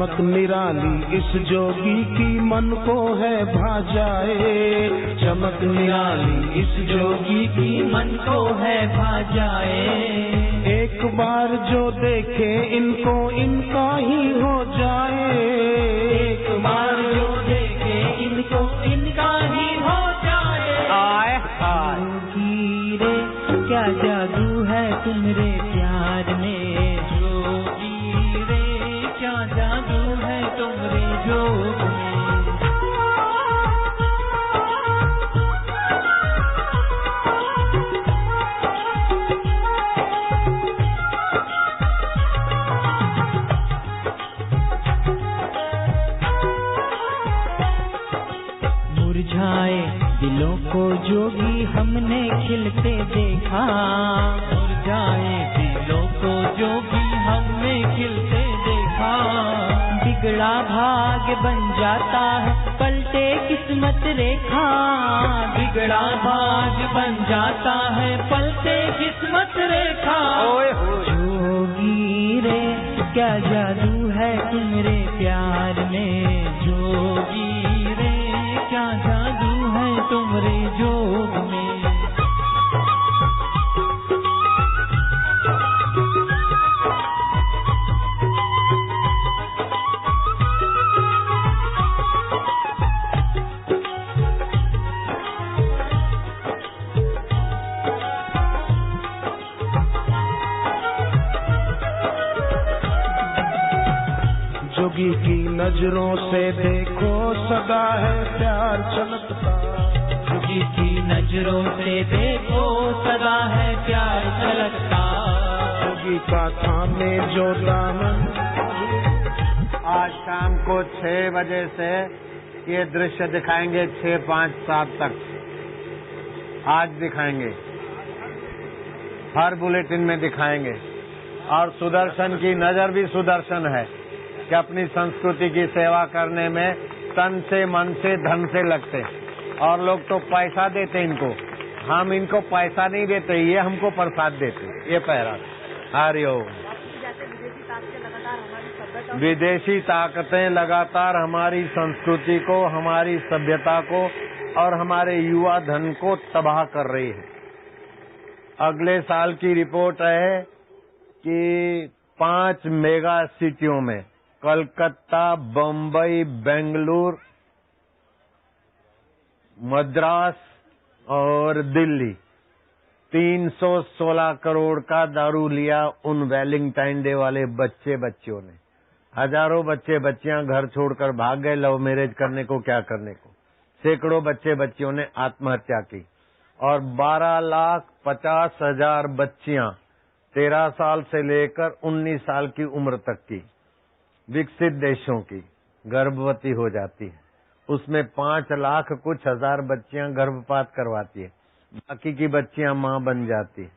चमक निराली इस जोगी की मन को है भा जाए। चमक निराली इस जोगी की मन को है भा जाए। एक बार जो देखे इनको इनका ही हो जाए। एक बार जो देखे इनको इनका ही हो जाए। आए हाय जोगी रे क्या जादू है तुम्हारे प्यार में। जोगी रे क्या जादू है तुम्हारे जोग में। मुरझाए दिलों को जोगी हमने खिलते देखा। मुरझाए दिलों को जोगी हमने खिलते देखा। बिगड़ा भाग्य बन जाता है पलटे किस्मत रेखा। बिगड़ा भाग्य बन जाता है पलटे किस्मत रेखा। ओए होए जोगी रे क्या जादू है तुम्हारे प्यार में। जोगी रे क्या जादू है तुम्हारे जोग में। जोगी की नजरों से देखो सदा है प्यार छलकता। जोगी की नजरों से देखो सदा है प्यार छलकता। जोगी का थामे जो दामन। आज शाम को 6 बजे से ये दृश्य दिखाएंगे 6, 5, 7 तक। आज दिखाएंगे, हर बुलेटिन में दिखाएंगे। और सुदर्शन की नजर भी सुदर्शन है कि अपनी संस्कृति की सेवा करने में तन से, मन से, धन से लगते। और लोग तो पैसा देते इनको, हम इनको पैसा नहीं देते, ये हमको प्रसाद देते। ये पहरा हरिओम। विदेशी ताकतें लगातार हमारी संस्कृति को, हमारी सभ्यता को और हमारे युवा धन को तबाह कर रही है। अगले साल की रिपोर्ट है कि 5 मेगा सिटियों में कलकत्ता, बम्बई, बेंगलुरु, मद्रास और दिल्ली 316 करोड़ का दारू लिया उन वैलेंटाइन डे वाले बच्चियों ने। हजारों बच्चे बच्चियां घर छोड़कर भाग गए लव मैरिज करने को, क्या करने को। सैकड़ों बच्चे बच्चियों ने आत्महत्या की और 12,50,000 बच्चियां 13 साल से लेकर 19 साल की उम्र तक की विकसित देशों की गर्भवती हो जाती है। उसमें 5 लाख कुछ हजार बच्चियां गर्भपात करवाती है, बाकी की बच्चियां मां बन जाती है।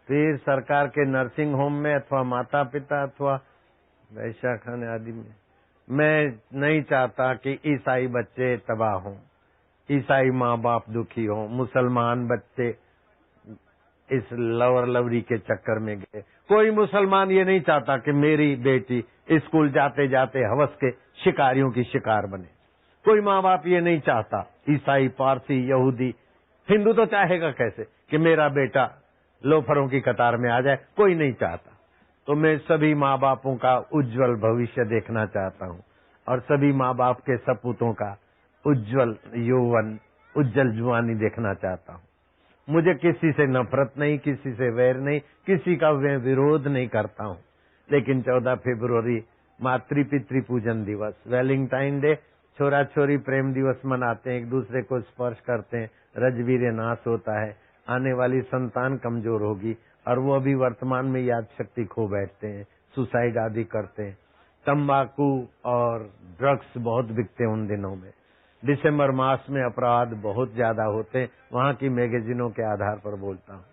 फिर सरकार के नर्सिंग होम में अथवा माता पिता अथवा वैश्या खाने आदि में। मैं नहीं चाहता कि ईसाई बच्चे तबाह हों, ईसाई माँ बाप दुखी हों, मुसलमान बच्चे इस लवर लवरी के चक्कर में गए। कोई मुसलमान ये नहीं चाहता कि मेरी बेटी स्कूल जाते जाते हवस के शिकारियों की शिकार बने। कोई माँ बाप ये नहीं चाहता। ईसाई, पारसी, यहूदी, हिंदू तो चाहेगा कैसे कि मेरा बेटा लोफरों की कतार में आ जाए, कोई नहीं चाहता। तो मैं सभी माँ बापों का उज्जवल भविष्य देखना चाहता हूँ और सभी माँ बाप के सपूतों का उज्जवल यौवन, उज्जवल जुआनी देखना चाहता हूँ। मुझे किसी से नफरत नहीं, किसी से वैर नहीं, किसी का मैं विरोध नहीं करता हूँ। लेकिन 14 फरवरी मातृ पितृ पूजन दिवस, वैलेंटाइन डे, छोरा छोरी प्रेम दिवस मनाते हैं, एक दूसरे को स्पर्श करते हैं, रजवीर नाश होता है, आने वाली संतान कमजोर होगी और वो अभी वर्तमान में याद शक्ति खो बैठते हैं, सुसाइड आदि करते हैं। तंबाकू और ड्रग्स बहुत बिकते हैं उन दिनों में। दिसंबर मास में अपराध बहुत ज्यादा होते हैं, वहाँ की मैगजीनों के आधार पर बोलता हूँ।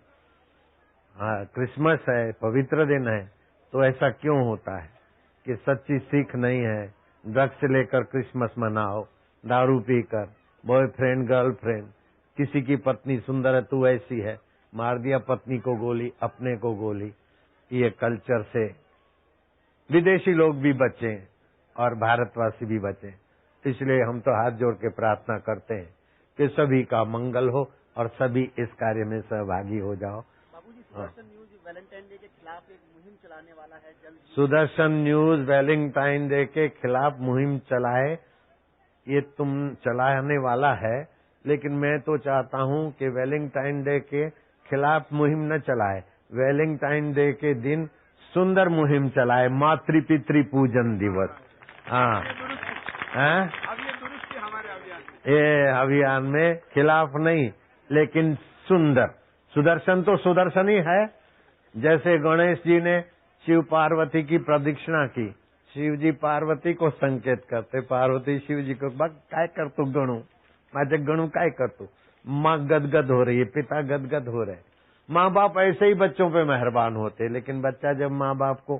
हाँ, क्रिसमस है, पवित्र दिन है, तो ऐसा क्यों होता है कि सच्ची सीख नहीं है। ड्रग्स लेकर क्रिसमस मनाओ, दारू पीकर, बॉयफ्रेंड गर्लफ्रेंड, किसी की पत्नी सुंदर है तू ऐसी है, मार दिया पत्नी को गोली, अपने को गोली। ये कल्चर से विदेशी लोग भी बचे, और भारतवासी भी बचे। इसलिए हम तो हाथ जोड़ के प्रार्थना करते हैं कि सभी का मंगल हो और सभी इस कार्य में सहभागी हो जाओ। बाबूजी, सुदर्शन न्यूज वैलेंटाइन डे के खिलाफ एक मुहिम चलाने वाला है जल्द। सुदर्शन न्यूज वैलेंटाइन डे के खिलाफ मुहिम चलाए, ये तुम चलाने वाला है, लेकिन मैं तो चाहता हूं कि वैलेंटाइन डे के खिलाफ मुहिम न चलाए, वैलेंटाइन डे के दिन सुंदर मुहिम चलाए, मातृ पितृ पूजन दिवस। हाँ, ये अभियान में खिलाफ नहीं, लेकिन सुंदर। सुदर्शन तो सुदर्शन ही है। जैसे गणेश जी ने शिव पार्वती की प्रदक्षिणा की, शिव जी पार्वती को संकेत करते, पार्वती शिव जी को बग काय कर तू गणु, माझे गणु काय कर तू। माँ गदगद हो रही है, पिता गदगद हो रहे। माँ बाप ऐसे ही बच्चों पे मेहरबान होते, लेकिन बच्चा जब माँ बाप को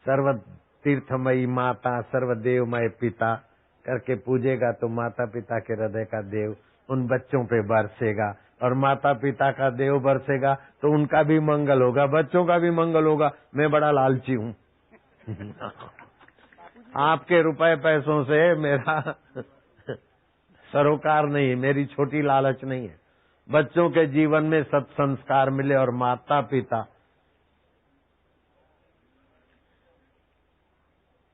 सर्व तीर्थमयी माता सर्वदेवमय पिता करके पूजेगा तो माता पिता के हृदय का देव उन बच्चों पे बरसेगा, और माता पिता का देव बरसेगा तो उनका भी मंगल होगा, बच्चों का भी मंगल होगा। मैं बड़ा लालची हूँ। आपके रुपए पैसों से मेरा सरोकार नहीं है, मेरी छोटी लालच नहीं है। बच्चों के जीवन में सत्संस्कार मिले और माता पिता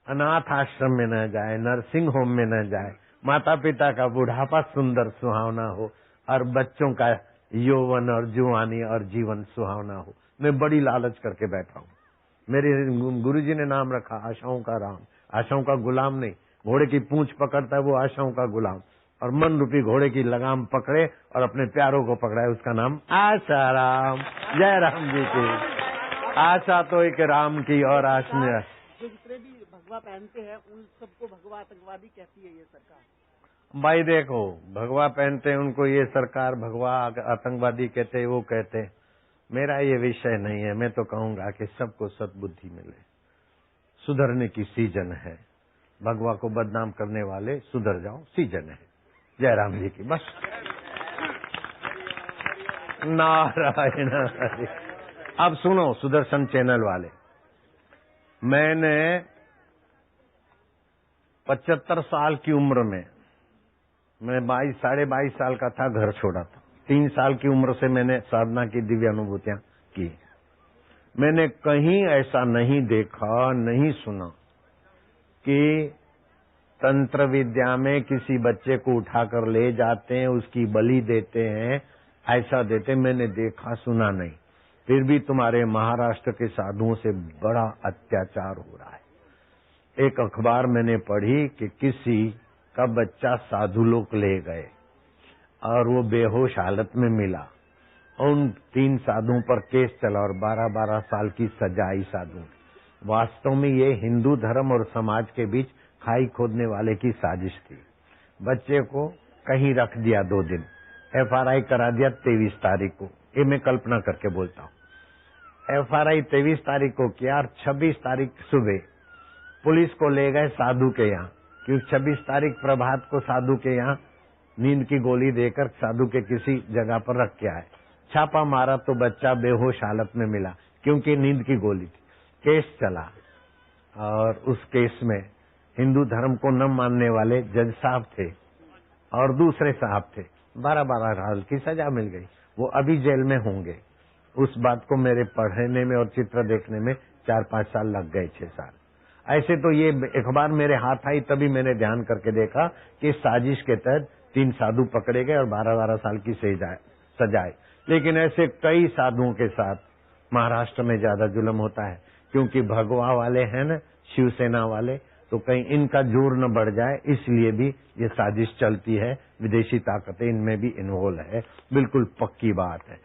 अनाथ आश्रम में न जाए, नर्सिंग होम में न जाए, माता पिता का बुढ़ापा सुंदर सुहावना हो और बच्चों का यौवन और जुआनी और जीवन सुहावना हो। मैं बड़ी लालच करके बैठा हूँ। मेरे गुरुजी ने नाम रखा आशाओं का राम, आशाओं का गुलाम नहीं। घोड़े की पूंछ पकड़ता है वो आशाओं का गुलाम, और मन रूपी घोड़े की लगाम पकड़े और अपने प्यारों को पकड़ा है, उसका नाम आशा राम। जय राम जी की। आशा तो एक राम की और आशा जितने भी भगवा पहनते हैं उन सबको भगवा आतंकवादी कहती है ये सरकार। भाई देखो, भगवा पहनते हैं उनको ये सरकार भगवा आतंकवादी कहते, वो कहते। मेरा ये विषय नहीं है। मैं तो कहूंगा कि सबको सद्बुद्धि मिले, सुधरने की सीजन है। भगवा को बदनाम करने वाले सुधर जाओ, सीजन है। जय राम जी की। बस नारायण हरि। अब सुनो सुदर्शन चैनल वाले, मैंने 75 साल की उम्र में, मैं 22-22.5 साल का था, घर छोड़ा था। 3 साल की उम्र से मैंने साधना की दिव्य अनुभूतियां की। मैंने कहीं ऐसा नहीं देखा, नहीं सुना कि तंत्र विद्या में किसी बच्चे को उठाकर ले जाते हैं, उसकी बलि देते हैं, ऐसा देते। मैंने देखा सुना नहीं। फिर भी तुम्हारे महाराष्ट्र के साधुओं से बड़ा अत्याचार हो रहा है। एक अखबार मैंने पढ़ी कि किसी का बच्चा साधु लोग ले गए और वो बेहोश हालत में मिला। उन 3 साधुओं पर केस चला और 12-12 साल की सजा आई साधु। वास्तव में ये हिंदू धर्म और समाज के बीच खाई खोदने वाले की साजिश थी। बच्चे को कहीं रख दिया 2 दिन, FRI करा दिया 23 तारीख को। ये मैं कल्पना करके बोलता हूँ। FRI 23 तारीख को किया और 26 तारीख सुबह पुलिस को ले गए साधु के यहाँ, क्योंकि 26 तारीख प्रभात को साधु के यहाँ नींद की गोली देकर साधु के किसी जगह पर रख के आए। छापा मारा तो बच्चा बेहोश हालत में मिला, क्योंकि नींद की गोली थी। केस चला और उस केस में हिंदू धर्म को न मानने वाले जज साहब थे और दूसरे साहब थे। 12-12 साल की सजा मिल गई। वो अभी जेल में होंगे। उस बात को मेरे पढ़ने में और चित्र देखने में 4-5 साल लग गए, 6 साल। ऐसे तो ये अखबार मेरे हाथ आई तभी मैंने ध्यान करके देखा कि साजिश के तहत 3 साधु पकड़े गए और 12-12 साल की सजाए। लेकिन ऐसे कई साधुओं के साथ महाराष्ट्र में ज्यादा जुल्म होता है, क्योंकि भगवा वाले हैं न, शिवसेना वाले, तो कहीं इनका जोर न बढ़ जाए, इसलिए भी ये साजिश चलती है। विदेशी ताकतें इनमें भी इन्वॉल्व है, बिल्कुल पक्की बात है।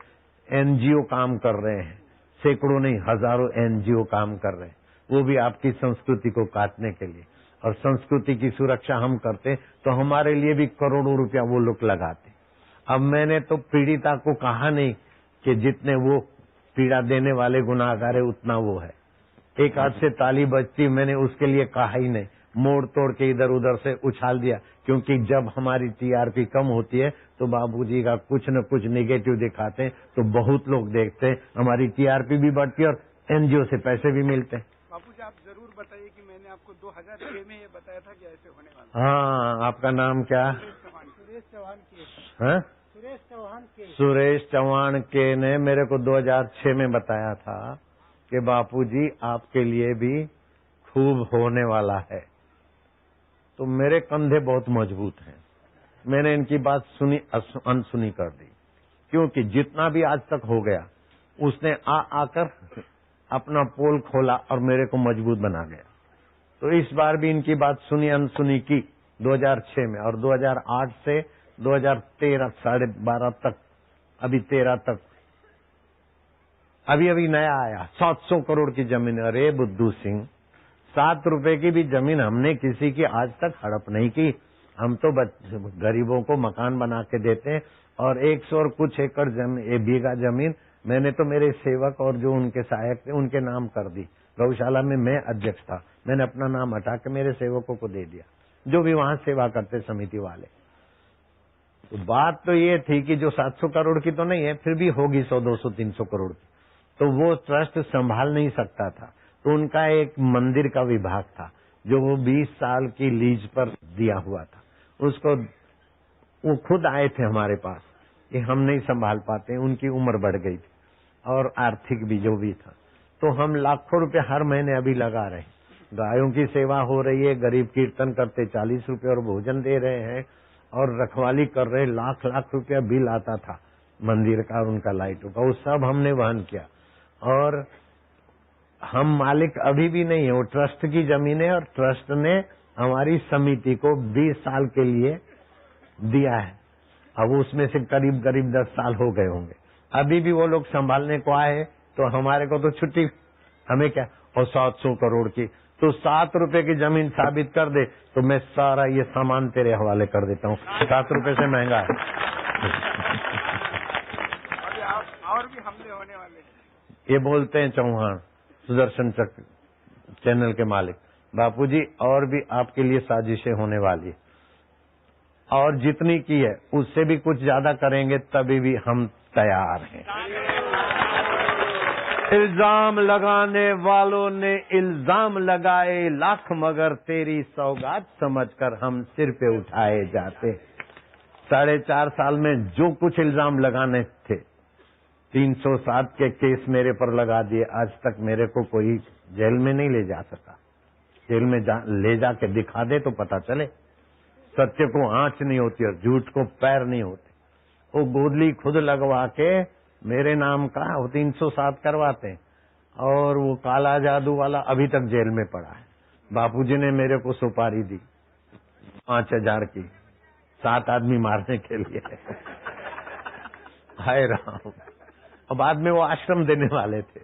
NGO काम कर रहे हैं, सैकड़ों नहीं हजारों NGO काम कर रहे हैं, वो भी आपकी संस्कृति को काटने के लिए। और संस्कृति की सुरक्षा हम करते तो हमारे लिए भी करोड़ों रुपया वो लोग लगाते। अब मैंने तो पीड़िता को कहा नहीं कि जितने वो पीड़ा देने वाले गुनाहगार है उतना वो है। एक हाथ से ताली बजती, मैंने उसके लिए कहा ही नहीं, मोड़ तोड़ के इधर उधर से उछाल दिया। क्योंकि जब हमारी TRP कम होती है तो बाबूजी का कुछ न कुछ निगेटिव दिखाते हैं तो बहुत लोग देखते हैं, हमारी TRP भी बढ़ती है और NGO से पैसे भी मिलते हैं। बाबूजी आप जरूर बताइए कि मैंने आपको 2006 में ये बताया था कि ऐसे होने वाला। हाँ, आपका नाम क्या? सुरेश चौहान के। हाँ? सुरेश चौहान के। सुरेश चौहान के ने मेरे को 2006 में बताया था कि बापूजी आपके लिए भी खूब होने वाला है। तो मेरे कंधे बहुत मजबूत हैं। मैंने इनकी बात सुनी, अनसुनी कर दी, क्योंकि जितना भी आज तक हो गया उसने आकर अपना पोल खोला और मेरे को मजबूत बना गया। तो इस बार भी इनकी बात सुनी अनसुनी की 2006 में, और 2008 से 2013 12.5 तक, अभी 13 तक, अभी नया आया 700 करोड़ की जमीन। अरे बुद्धू सिंह, 7 रुपए की भी जमीन हमने किसी की आज तक हड़प नहीं की। हम तो गरीबों को मकान बना के देते हैं। और 100 और कुछ एकड़ बीघा जमीन मैंने तो मेरे सेवक और जो उनके सहायक थे उनके नाम कर दी। गौशाला में मैं अध्यक्ष था, मैंने अपना नाम हटा के मेरे सेवकों को दे दिया, जो भी वहां सेवा करते समिति वाले। तो बात तो ये थी कि जो 700 करोड़ की तो नहीं है, फिर भी होगी 100, 200, 300 करोड़ की, तो वो ट्रस्ट संभाल नहीं सकता था। तो उनका एक मंदिर का विभाग था जो वो 20 साल की लीज पर दिया हुआ था। उसको वो खुद आए थे हमारे पास कि हम नहीं संभाल पाते, उनकी उम्र बढ़ गई थी और आर्थिक भी जो भी था। तो हम लाखों रुपए हर महीने अभी लगा रहे हैं। गायों की सेवा हो रही है, गरीब कीर्तन करते 40 रुपए और भोजन दे रहे हैं, और रखवाली कर रहे, लाख लाख रुपया बिल आता था मंदिर का और उनका लाइटों का, वो सब हमने वहन किया। और हम मालिक अभी भी नहीं है, वो ट्रस्ट की जमीन है और ट्रस्ट ने हमारी समिति को 20 साल के लिए दिया है। अब उसमें से करीब 10 साल हो गए होंगे। अभी भी वो लोग संभालने को आए तो हमारे को तो छुट्टी, हमें क्या। और 700 करोड़ की, तो 7 रुपए की जमीन साबित कर दे तो मैं सारा ये सामान तेरे हवाले कर देता हूँ। 7 रुपए से महंगा है। अभी और भी हमले होने वाले हैं। ये बोलते हैं चौहान, सुदर्शन चक्र चैनल के मालिक, बापूजी और भी आपके लिए साजिशें होने वाली है, और जितनी की है उससे भी कुछ ज्यादा करेंगे, तभी भी हम तैयार हैं। इल्जाम लगाने वालों ने इल्जाम लगाए लाख, मगर तेरी सौगात समझकर हम सिर पे उठाए जाते। 4.5 साल में जो कुछ इल्जाम लगाने थे, 307 के केस मेरे पर लगा दिए। आज तक मेरे को कोई जेल में नहीं ले जा सका। जेल में ले जाके दिखा दे तो पता चले। सत्य को आंच नहीं होती और झूठ को पैर नहीं होते। वो गोदली खुद लगवा के मेरे नाम का वो 307 करवाते हैं, और वो काला जादू वाला अभी तक जेल में पड़ा है। बापूजी ने मेरे को सुपारी दी 5,000 की, 7 आदमी मारने के लिए। हाय राम। और बाद में वो आश्रम देने वाले थे।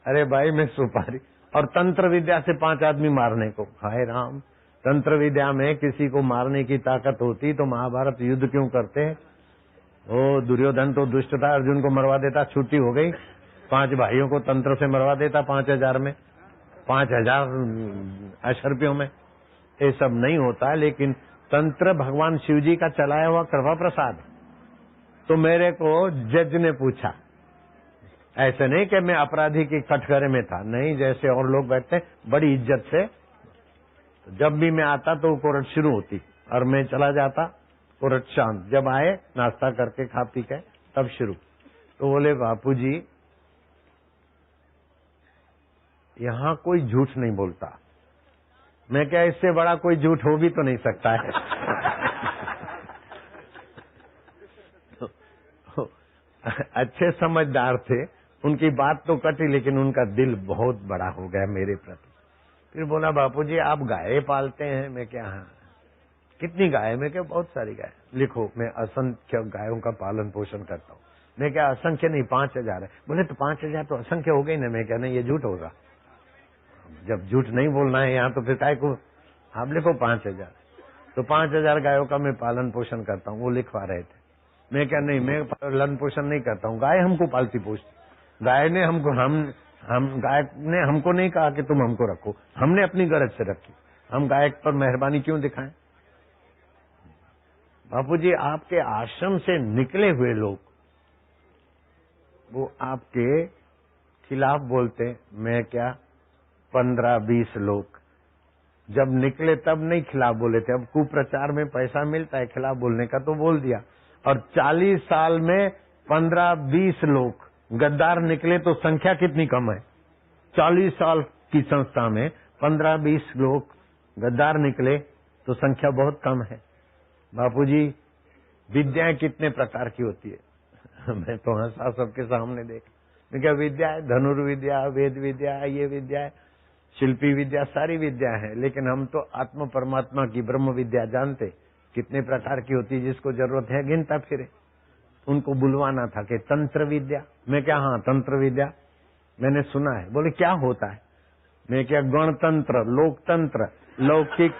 अरे भाई मैं सुपारी, और तंत्र विद्या से 5 आदमी मारने को। हाय राम, तंत्र विद्या में किसी को मारने की ताकत होती तो महाभारत युद्ध क्यों करते। ओ दुर्योधन तो दुष्ट था, अर्जुन को मरवा देता, छुट्टी हो गई। 5 भाइयों को तंत्र से मरवा देता 5,000 में, 5,000 अशर्पियों में। ये सब नहीं होता, लेकिन तंत्र भगवान शिव जी का चलाया हुआ कृपा प्रसाद। तो मेरे को जज ने पूछा, ऐसे नहीं कि मैं अपराधी की कटघरे में था, नहीं, जैसे और लोग बैठते बड़ी इज्जत से। जब भी मैं आता तो कोर्ट शुरू होती और मैं चला जाता, कोर्ट शांत। जब आए नाश्ता करके खा पी के तब शुरू। तो बोले बापूजी यहाँ कोई झूठ नहीं बोलता। मैं क्या, इससे बड़ा कोई झूठ हो भी तो नहीं सकता है। अच्छे समझदार थे, उनकी बात तो कटी, लेकिन उनका दिल बहुत बड़ा हो गया मेरे प्रति। फिर बोला बापूजी आप गाय पालते हैं। मैं क्या, हाँ। कितनी गाय? मैं क्या, बहुत सारी गाय। लिखो, मैं असंख्य गायों का पालन पोषण करता हूँ। मैं क्या, असंख्य नहीं, 5,000 है। बोले तो 5,000 तो असंख्य हो गई ना। मैं क्या, नहीं, ये झूठ होगा। जब झूठ नहीं बोलना है यहाँ तो फिर काय को आप लिखो 5,000। तो 5,000 गायों का मैं पालन पोषण करता हूँ, वो लिखवा रहे थे। मैं क्या, नहीं, मैं पालन पोषण नहीं करता हूँ, गाय हमको पालती पोषती। गाय ने हमको गाय ने हमको नहीं कहा कि तुम हमको रखो, हमने अपनी गरज से रखी। हम गाय पर मेहरबानी क्यों दिखाएं? बापूजी आपके आश्रम से निकले हुए लोग वो आपके खिलाफ बोलते। मैं क्या, 15-20 लोग जब निकले तब नहीं खिलाफ बोले थे। अब कुप्रचार में पैसा मिलता है खिलाफ बोलने का तो बोल दिया। और 40 साल में 15-20 लोग गद्दार निकले तो संख्या कितनी कम है। 40 साल की संस्था में 15-20 लोग गद्दार निकले तो संख्या बहुत कम है। बापूजी, विद्याएं कितने प्रकार की होती है। मैं तो हंसा सबके सामने देख, मैं क्या विद्या है, धनुर्विद्या, वेद विद्या, ये विद्या है, शिल्पी विद्या, सारी विद्या है। लेकिन हम तो आत्म परमात्मा की ब्रह्म विद्या जानते कितने प्रकार की होती है। जिसको जरूरत है गिनता फिरे। उनको बुलवाना था कि तंत्र विद्या। मैं क्या, हाँ तंत्र विद्या मैंने सुना है। बोले क्या होता है। मैं क्या, गणतंत्र, लोकतंत्र, लौकिक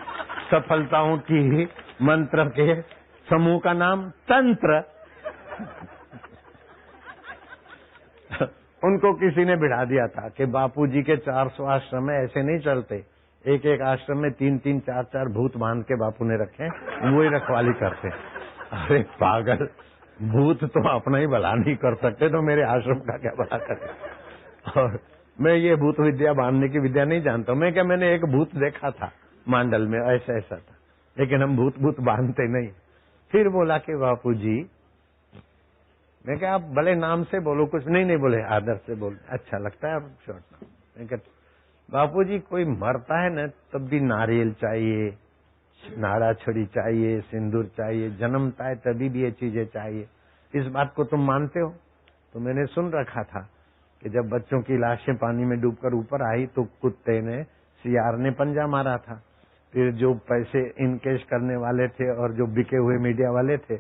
सफलताओं की मंत्र के समूह का नाम तंत्र। उनको किसी ने बिठा दिया था कि बापूजी के 400 आश्रम में ऐसे नहीं चलते। एक एक आश्रम में 3-3, 4-4 भूत बांध के बापू ने रखे, वही रखवाली करते। अरे पागल, भूत तो अपना ही भला नहीं कर सकते तो मेरे आश्रम का क्या भला करे। और मैं ये भूत विद्या बांधने की विद्या नहीं जानता। मैं क्या, मैंने एक भूत देखा था मांडल में, ऐसा ऐसा था, लेकिन हम भूत बांधते नहीं। फिर बोला कि बापूजी, मैं क्या आप भले नाम से बोलो, कुछ नहीं बोले, आदर से बोल, अच्छा लगता है आप छोड़ना। मैं क्या, बापूजी कोई मरता है न तब भी नारियल चाहिए, नाड़ा छड़ी चाहिए, सिंदूर चाहिए, जन्मता है तभी भी ये चीजें चाहिए। इस बात को तुम मानते हो। तो मैंने सुन रखा था कि जब बच्चों की लाशें पानी में डूबकर ऊपर आई तो कुत्ते ने, सियार ने पंजा मारा था। फिर जो पैसे इनकेश करने वाले थे और जो बिके हुए मीडिया वाले थे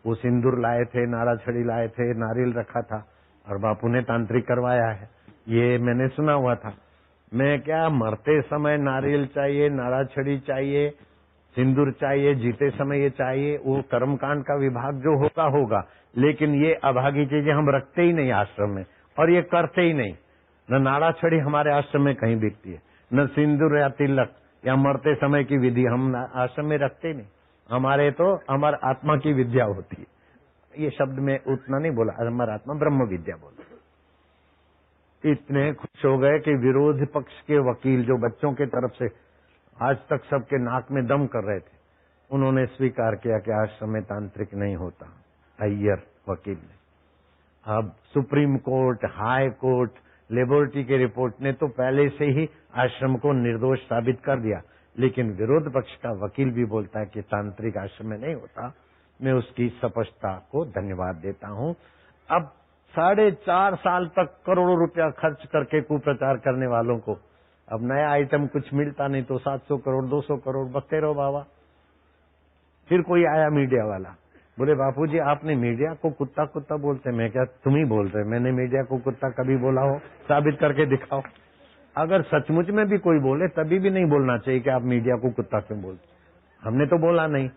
वो सिंदूर लाए थे, नाड़ा छड़ी लाए थे, नारियल रखा था और बापू ने तांत्रिक करवाया है। ये मैंने सुना हुआ था। मैं क्या, मरते समय नारियल चाहिए, नाड़ा छड़ी चाहिए, सिंदूर चाहिए, जीते समय ये चाहिए। वो कर्मकांड का विभाग जो होगा, लेकिन ये अभागी चीजें हम रखते ही नहीं आश्रम में और ये करते ही नहीं। न नाड़ा छड़ी हमारे आश्रम में कहीं बिकती है, न सिंदूर या तिलक या मरते समय की विधि हम आश्रम में रखते ही नहीं। हमारे तो अमर आत्मा की विद्या होती है। ये शब्द में उतना नहीं बोला, अमर आत्मा ब्रह्म विद्या बोला। इतने खुश हो गए कि विरोध पक्ष के वकील जो बच्चों के तरफ से आज तक सबके नाक में दम कर रहे थे, उन्होंने स्वीकार किया कि आश्रम में तांत्रिक नहीं होता। अय्यर वकील ने। अब supreme court, high court, laboratory के रिपोर्ट ने तो पहले से ही आश्रम को निर्दोष साबित कर दिया, लेकिन विरोध पक्ष का वकील भी बोलता है कि तांत्रिक आश्रम में नहीं होता। मैं उसकी स्पष्टता को धन्यवाद देता हूं। अब 4.5 साल तक करोड़ों रुपया खर्च करके कुप्रचार करने वालों को अब नया आइटम कुछ मिलता नहीं तो 700 करोड़ 200 करोड़ बकते रहो बाबा। फिर कोई आया मीडिया वाला, बोले बापूजी आपने मीडिया को कुत्ता कुत्ता बोलते। मैं क्या, तुम ही बोल रहे, मैंने मीडिया को कुत्ता कभी बोला हो, साबित करके दिखाओ। अगर सचमुच में भी कोई बोले तभी भी नहीं बोलना चाहिए कि आप मीडिया को कुत्ता क्यों बोलते। हमने तो बोला नहीं।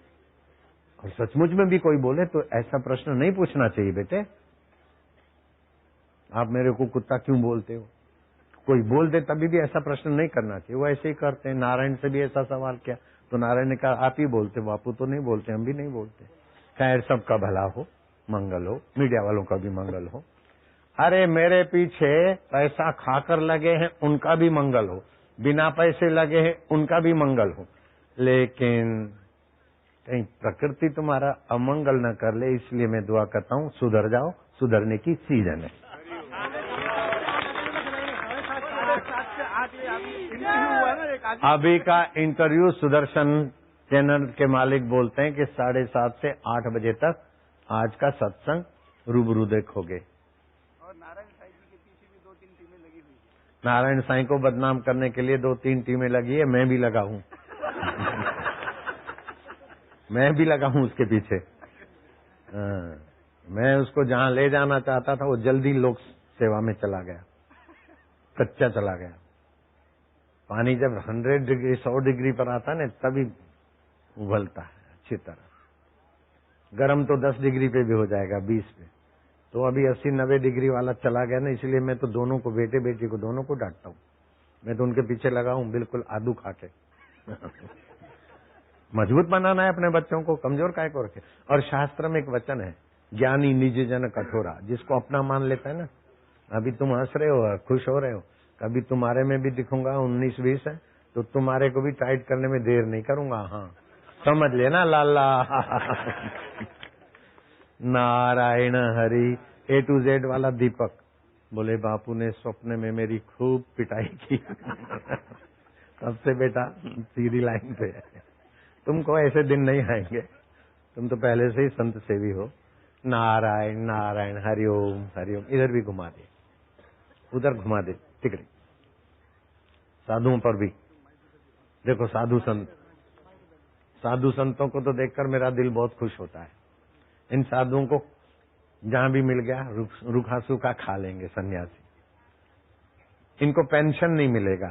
और सचमुच में भी कोई बोले तो ऐसा प्रश्न नहीं पूछना चाहिए, बेटे आप मेरे को कुत्ता क्यों बोलते हो। कोई बोल दे तभी भी ऐसा प्रश्न नहीं करना चाहिए। वो ऐसे ही करते हैं। नारायण से भी ऐसा सवाल किया तो नारायण ने कहा आप ही बोलते, बापू तो नहीं बोलते, हम भी नहीं बोलते। खैर सबका भला हो, मंगल हो, मीडिया वालों का भी मंगल हो। अरे मेरे पीछे पैसा खाकर लगे हैं उनका भी मंगल हो, बिना पैसे लगे हैं उनका भी मंगल हो, लेकिन कहीं प्रकृति तुम्हारा अमंगल न कर ले। इसलिए मैं दुआ करता हूँ सुधर जाओ, सुधरने की सीजन है। अभी का इंटरव्यू सुदर्शन चैनल के मालिक बोलते हैं कि 7:30 से 8 बजे तक आज का सत्संग रूबरू देखोगे। और नारायण साईं जी के पीछे भी 2-3 टीमें लगी हुई है। नारायण साईं को बदनाम करने के लिए 2-3 टीमें लगी है, मैं भी लगा हूँ। मैं भी लगा हूँ उसके पीछे। मैं उसको जहाँ ले जाना चाहता था वो जल्दी लोक सेवा में चला गया, कच्चा चला गया। पानी जब 100 डिग्री 100 डिग्री पर आता है ना तभी उबलता है अच्छी तरह। गर्म तो 10 डिग्री पे भी हो जाएगा, 20 पे। तो अभी 80-90 डिग्री वाला चला गया ना, इसलिए मैं तो दोनों को, बेटे बेटी को दोनों को डांटता हूँ। मैं तो उनके पीछे लगा हूँ बिल्कुल आदू खा के। मजबूत बनाना है अपने बच्चों को, कमजोर काय को रखे। और शास्त्र में एक वचन है, ज्ञानी निज जन कठोरा, जिसको अपना मान लेता है ना। अभी तुम हंस रहे हो, खुश हो रहे हो, कभी तुम्हारे में भी दिखूंगा 19-20 है, तो तुम्हारे को भी टाइट करने में देर नहीं करूंगा। हाँ, समझ लेना लाला। Narayan Hari. A to Z वाला दीपक बोले बापू ने स्वप्न में मेरी खूब पिटाई की। तब से बेटा सीधी लाइन पे है, तुमको ऐसे दिन नहीं आएंगे, तुम तो पहले से ही संत सेवी हो। नारायण नारायण हरिओम हरिओम। इधर भी घुमा दे, उधर घुमा दे, टिकड़ी। साधुओं पर भी देखो, साधु संतों को तो देखकर मेरा दिल बहुत खुश होता है। इन साधुओं को जहां भी मिल गया रूखा सूखा खा लेंगे सन्यासी। इनको पेंशन नहीं मिलेगा,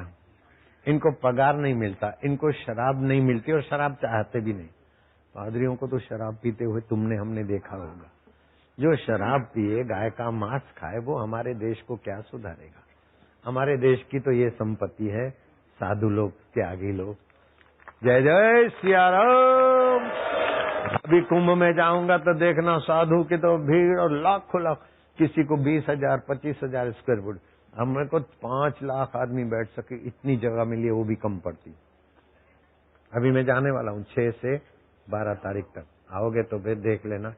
इनको पगार नहीं मिलता, इनको शराब नहीं मिलती और शराब चाहते भी नहीं। पादरियों को तो शराब पीते हुए हमने देखा होगा। जो शराब पिए, गाय का मांस खाए, वो हमारे देश को क्या सुधारेगा? हमारे देश की तो ये संपत्ति है, साधु लोग, त्यागी लोग। जय जय सिया राम। अभी कुंभ में जाऊंगा तो देखना साधु की तो भीड़, और लाखों लाख, किसी को 20,000 25,000 स्क्वायर फुट। हमें को 5 लाख आदमी बैठ सके इतनी जगह मिली है, वो भी कम पड़ती। अभी मैं जाने वाला हूँ 6 से 12 तारीख तक। आओगे तो फिर देख लेना,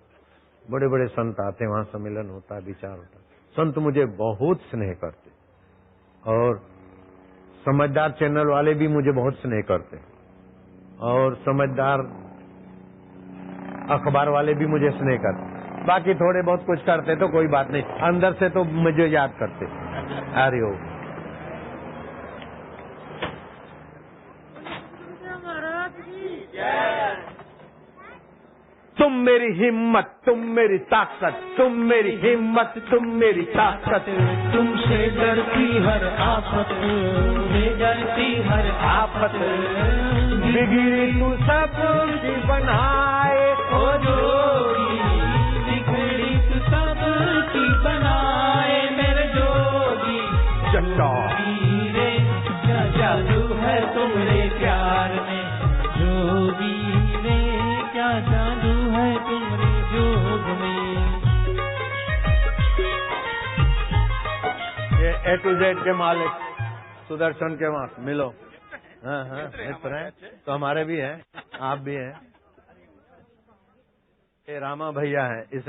बड़े बड़े संत आते हैं, वहां सम्मेलन होता है, विचार होता है। संत मुझे बहुत स्नेह करते, और समझदार चैनल वाले भी मुझे बहुत स्नेह करते, और समझदार अखबार वाले भी मुझे स्नेह करते। बाकी थोड़े बहुत कुछ करते तो कोई बात नहीं, अंदर से तो मुझे याद करते। अरे ओ तुम मेरी हिम्मत, तुम मेरी ताकत, तुम मेरी हिम्मत, तुम मेरी ताकत। तुमसे डरती हर आफत, तुमसे डरती हर आफत। बिगड़ी तू सब बनाए ओ जोगी, बिगड़ी तू सब की बनाए मेरे जोगी। चट्टा रे क्या जादू है तुम्हारे प्यार में, जोगी रे क्या जादू है तुम्हारे जोग में। ये A to Z के मालिक सुदर्शन के वहां मिलो। हाँ हाँ, मित्र हैं तो हमारे भी हैं, आप भी हैं। ये रामा भैया हैं, इस